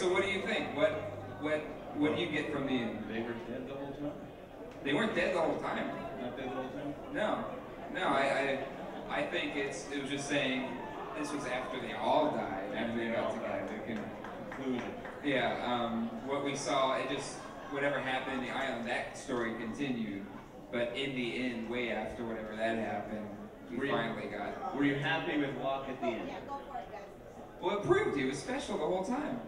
so what do you think? What do you get from the end? They were dead the whole time? They weren't dead the whole time. Not dead the whole time? No. I think it was just saying this was after they all died. After they all died, they can conclude. Yeah, what we saw, whatever happened in the island, that story continued. But in the end, way after whatever that happened, we finally got. Were you happy with Locke at the end? Well, it proved he was special the whole time.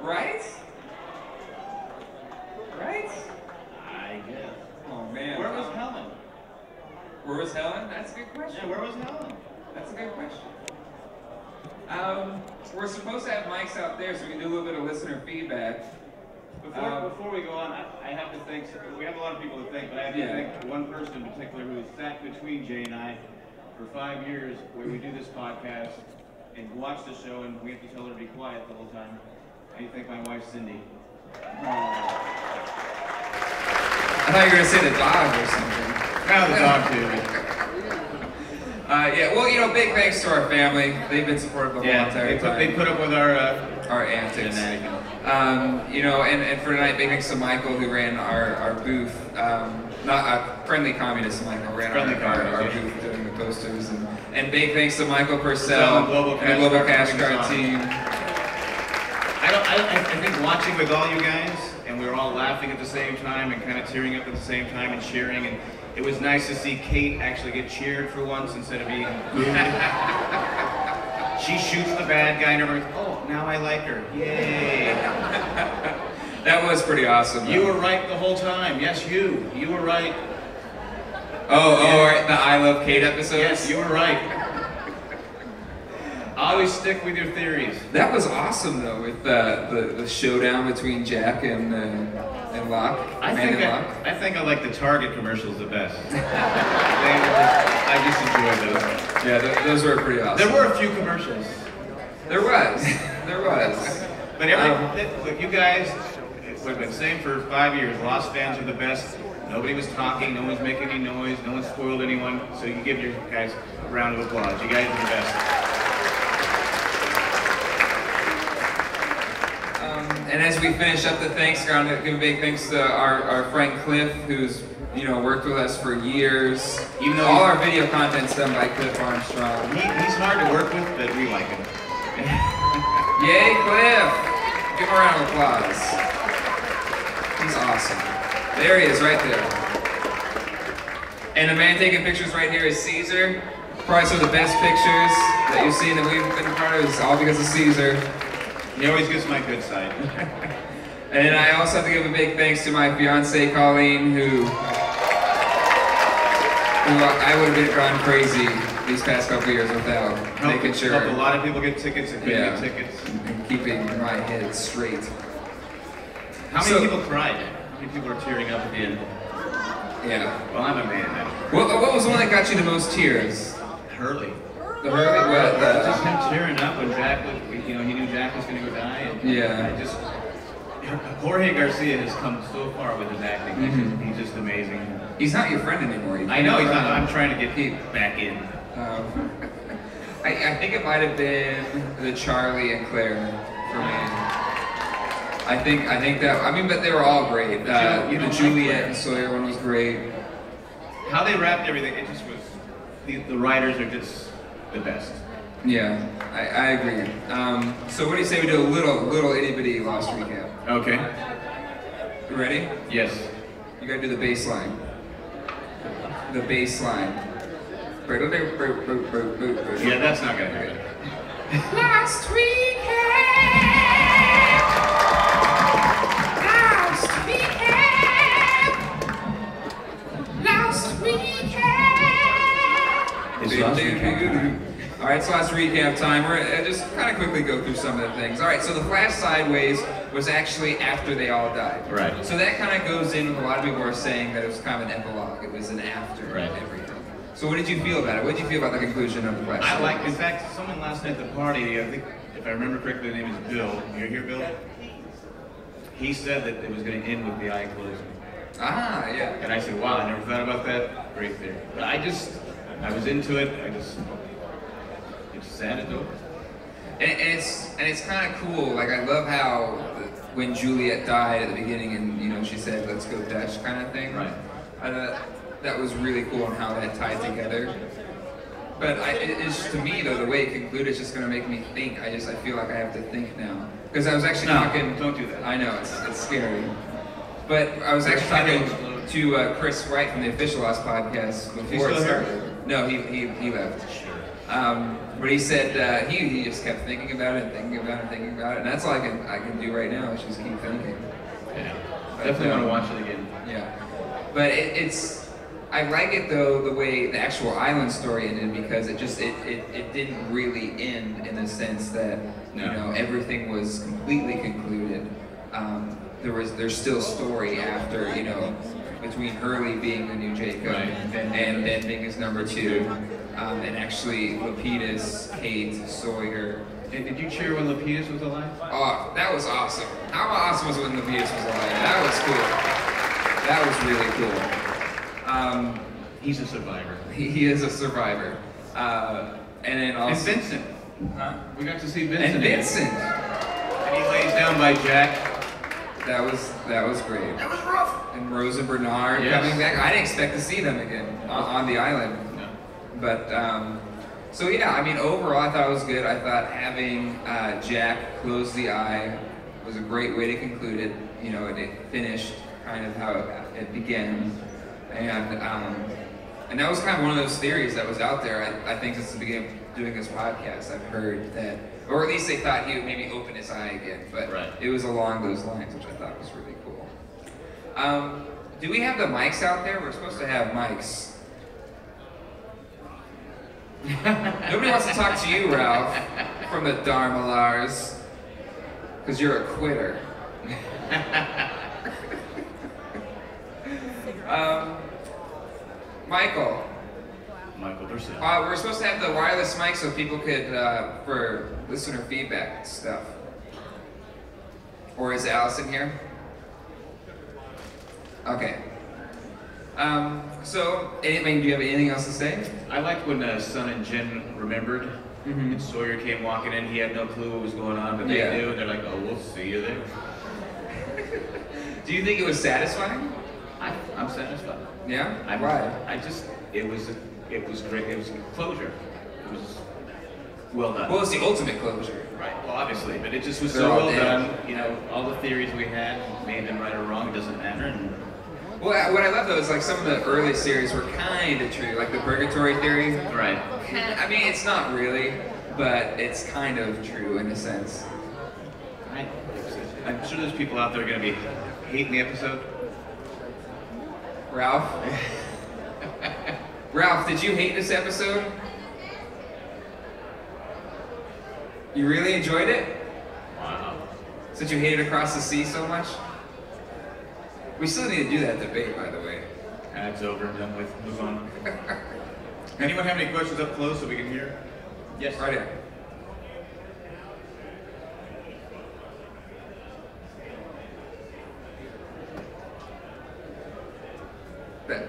Right? Right? I guess. Oh man. Where was Helen? Where was Helen? That's a good question. Yeah, where was Helen? That's a good question. We're supposed to have mics out there so we can do a little bit of listener feedback. Before we go on, I have to thank, we have a lot of people to thank, but I have to thank one person in particular who has sat between Jay and I for 5 years where we do this podcast and watch the show and we have to tell her to be quiet the whole time. I need to thank my wife, Cindy. I thought you were going to say the dog or something. Now the dog too. Yeah, well, big thanks to our family. They've been supportive the whole entire time. They put up with our antics. And for tonight, big thanks to Michael who ran our booth. Not friendly communist Michael ran our booth doing the posters. And big thanks to Michael Purcell and the Global Cash Card team. I think watching with all you guys, and we were all laughing at the same time and kind of tearing up at the same time and cheering, and it was nice to see Kate actually get cheered for once instead of being booed. She shoots the bad guy and everyone's, oh, now I like her. Yay. That was pretty awesome. You were right the whole time. Yes, you. You were right. The I Love Kate episodes? Yes, you were right. Always stick with your theories. That was awesome though, with the showdown between Jack and Locke. I think I like the Target commercials the best. I just enjoyed those. Yeah, those were pretty awesome. There were a few commercials. There was. But you guys, we've been saying for 5 years, Lost fans are the best. Nobody was talking, no one's making any noise, no one spoiled anyone. So you give your guys a round of applause. You guys are the best. And as we finish up the thanks round, give a big thanks to our friend Cliff, who's worked with us for years. Even though all our video content's done by Cliff Armstrong. He's hard to work with, but we like him. Yay, Cliff! Give him a round of applause. He's awesome. There he is, right there. And the man taking pictures right here is Caesar. Probably some of the best pictures that you've seen that we've been a part of is all because of Caesar. He always gets my good side. And I also have to give a big thanks to my fiancée, Colleen, who I would have gone crazy these past couple years without making sure. Helped a lot of people get tickets and couldn't get tickets. And keeping my head straight. How many people cried? How many people are tearing up at the end? Yeah. Well, I'm a man now. What was the one that got you the most tears? Hurley. The Hurley? What? Just him tearing up when Jack was, he knew Jack was going to go die. And Jorge Garcia has come so far with his acting. He's just amazing. He's not your friend anymore. I know he's not. I'm trying to get Pete back in. I think it might have been the Charlie and Claire for me. I think that. But they were all great. The Juliet and Sawyer one was great. How they wrapped everything, it just was. The writers are just the best. Yeah, I agree. So what do you say we do a little itty bitty Lost recap? Okay. You ready? Yes. You gotta do the bass line. The bass line. Yeah, that's not gonna do it. Lost recap. Lost recap. Lost recap. It's Lost recap. All right, so last recap time. We're just kind of quickly go through some of the things. All right, so the flash sideways was actually after they all died. Right. So that kind of goes in with a lot of people are saying that it was kind of an epilogue. It was an after everything. So what did you feel about it? What did you feel about the conclusion of the flash? In fact, someone last night at the party, I think, if I remember correctly, the name is Bill. You're here, Bill? He said that it was going to end with the eye closing. Ah, yeah. And I said, wow, I never thought about that. Great theory. But I was into it. It's sad it's over. and it's kind of cool. Like I love how when Juliet died at the beginning, and you know she said, "Let's go Dutch," kind of thing. Right. I thought that was really cool on how that tied together. But it's to me though, the way it concluded is just going to make me think. I feel like I have to think now because I was actually talking. Don't do that. I know it's scary. But I was actually talking to Chris Wright from the Official Lost podcast before it started. Here? No, he left. Sure. But he said he just kept thinking about it and thinking about it and thinking about it, and that's all I can do right now is just keep thinking. Yeah. Definitely want to watch it again. Yeah. But I like it though the way the actual island story ended because it didn't really end in the sense that you know everything was completely concluded. There's still story after, you know, between Hurley being the new Jacob and Ben being his number 2, and actually Lapidus, Kate, Sawyer. Did you cheer when Lapidus was alive? Oh, that was awesome. How awesome was it when Lapidus was alive? That was cool. That was really cool. He's a survivor. He is a survivor. And then also... And Vincent. Huh? We got to see Vincent. And Vincent. And he lays down by Jack. That was great. That was rough. And Rose and Bernard coming back. I didn't expect to see them again on the island. No. But so yeah, I mean overall I thought it was good. I thought having Jack close the eye was a great way to conclude it. You know, it finished kind of how it began, and that was kind of one of those theories that was out there. I think since the beginning of doing this podcast, I've heard that, or at least they thought he would maybe open his eye again, but it was along those lines, which I thought was really cool. Do we have the mics out there? We're supposed to have mics. Nobody wants to talk to you, Ralph, from the Dharmalars, because you're a quitter. Michael Purcell. We're supposed to have the wireless mic so people could, for listener feedback stuff. Or is Allison here? Okay. So, do you have anything else to say? I liked when Son and Jen remembered, and Sawyer came walking in. He had no clue what was going on, but they knew, and they're like, "Oh, we'll see you there." Do you think it was satisfying? I'm satisfied. Yeah? Why? It was great. It was closure. It was well done. Well, it's the ultimate closure. Right. Well, obviously, but it just was so well done. You know, all the theories we had, made them right or wrong, it doesn't matter. Well, what I love though is like some of the early series were kind of true, like the purgatory theory. Right. I mean, it's not really, but it's kind of true in a sense. I'm sure there's people out there going to be hating the episode. Ralph? Ralph, did you hate this episode? You really enjoyed it? Wow. Since you hated Across the Sea so much? We still need to do that debate, by the way. It's over and done with. Move on. Anyone have any questions up close so we can hear? Yes. Right here.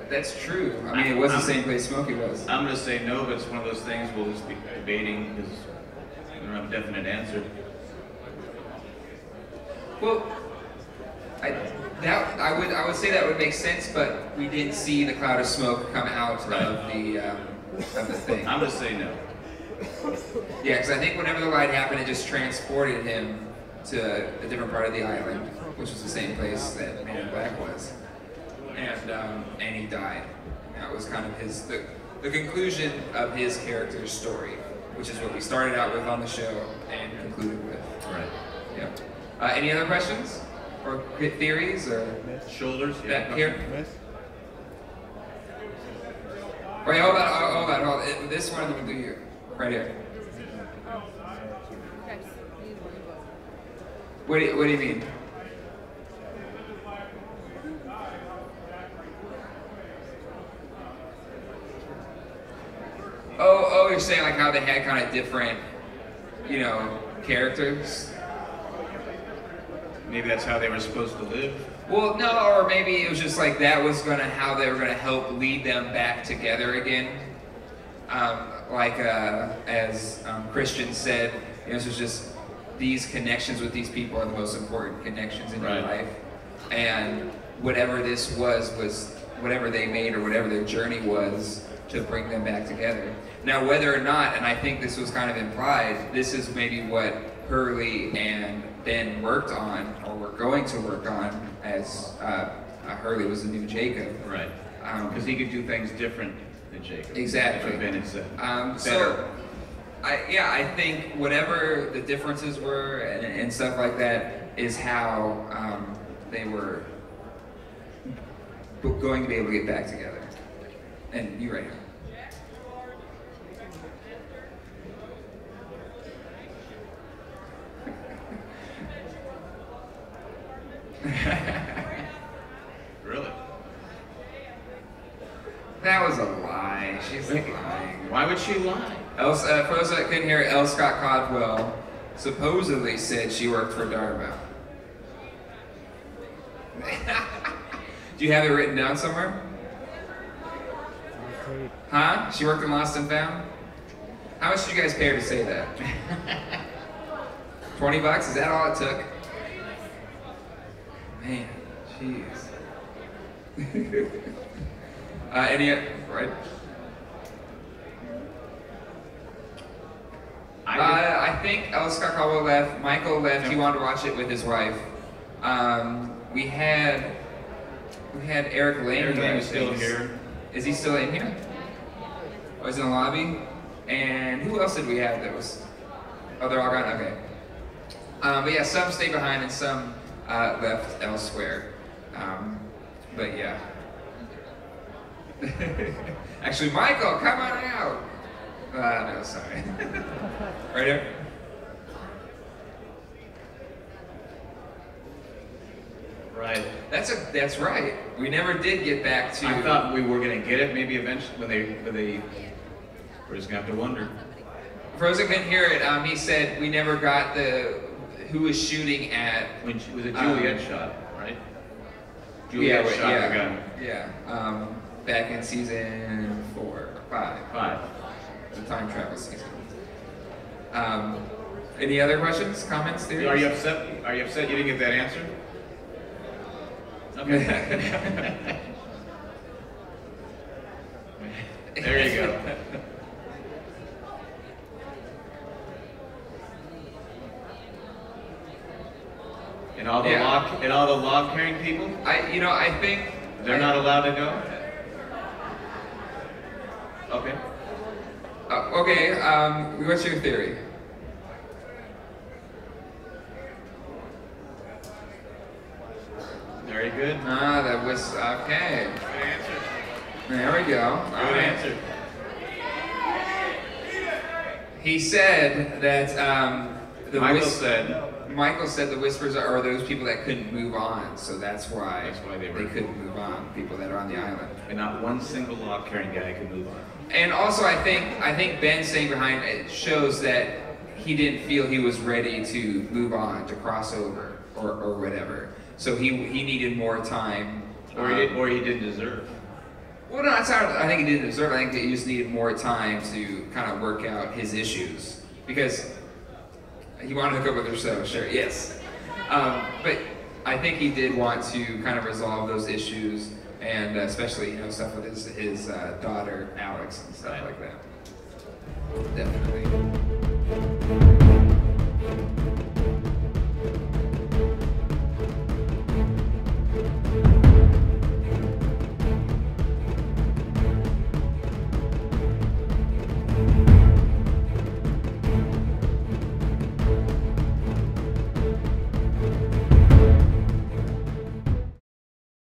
That's true. I mean, it was the same place Smokey was. I'm going to say no, but it's one of those things we'll just be debating because we don't have a definite answer. Well, I would say that would make sense, but we didn't see the cloud of smoke come out of the thing. I'm going to say no. Yeah, because I think whenever the light happened, it just transported him to a different part of the island, which was the same place that Man in Black was. And he died. That was kind of the conclusion of his character's story, which is what we started out with on the show and concluded with. Right. Yeah. Any other questions or theories or shoulders? Yeah. Here. Wait, hold on. This one we can do here, right here. What do you mean? Oh, you're saying like how they had kind of different, characters? Maybe that's how they were supposed to live? Well, no, or maybe it was just like that was how they were gonna help lead them back together again. As Christian said, You know, so it's just these connections with these people are the most important connections in your life. And whatever this was whatever they made or whatever their journey was to bring them back together. Now, whether or not, and I think this was kind of implied, this is maybe what Hurley and Ben worked on, or were going to work on, as Hurley was the new Jacob. Right. Because he could do things different than Jacob. Exactly. Like Ben had said. So, I think whatever the differences were and stuff like that is how they were going to be able to get back together. And you're right here. Really? That was a lie. She's lying. Why would she lie? For those that couldn't hear, L. Scott Caldwell supposedly said she worked for Dharma. Do you have it written down somewhere? Huh? She worked in Lost and Found? How much did you guys pay her to say that? $20? Is that all it took? Man, jeez. Right? I think Scott Caldwell left. Michael left. He wanted to watch it with his wife. We had Eric Lane. Eric Lane is still here. Is he still in here? Oh, he's in the lobby. And who else did we have that was? Oh, they're all gone. Okay. But yeah, some stayed behind and some left elsewhere. But yeah. Actually, Michael, come on out. No, sorry. Right here. Right. That's right. We never did get back to. I thought we were gonna get it maybe eventually when they. We're just gonna have to wonder. Frozen couldn't hear it. He said we never got who was shooting at. When was it Juliet shot, right? Juliet shot the gun. Yeah. Back in season 5. The time travel season. Any other questions, comments, theories? Are you upset? Are you upset you didn't get that answer? Okay. There you go. And all the log carrying people? I think they're not allowed to go? Okay. Okay, what's your theory? Very good. That was, okay. Good answer. There we go. Good answer. He said that Michael said the whispers are those people that couldn't move on, so that's why they couldn't move on, people that are on the island. And not one single log carrying guy could move on. And also I think Ben staying behind it shows that he didn't feel he was ready to move on, to cross over or whatever. So he needed more time. Or he didn't deserve. Well, no, that's how I think he didn't deserve. I think that he just needed more time to kind of work out his issues. Because he wanted to hook up with her, so sure, yes. But I think he did want to kind of resolve those issues, and especially, stuff with his daughter, Alex, and stuff like that. Definitely.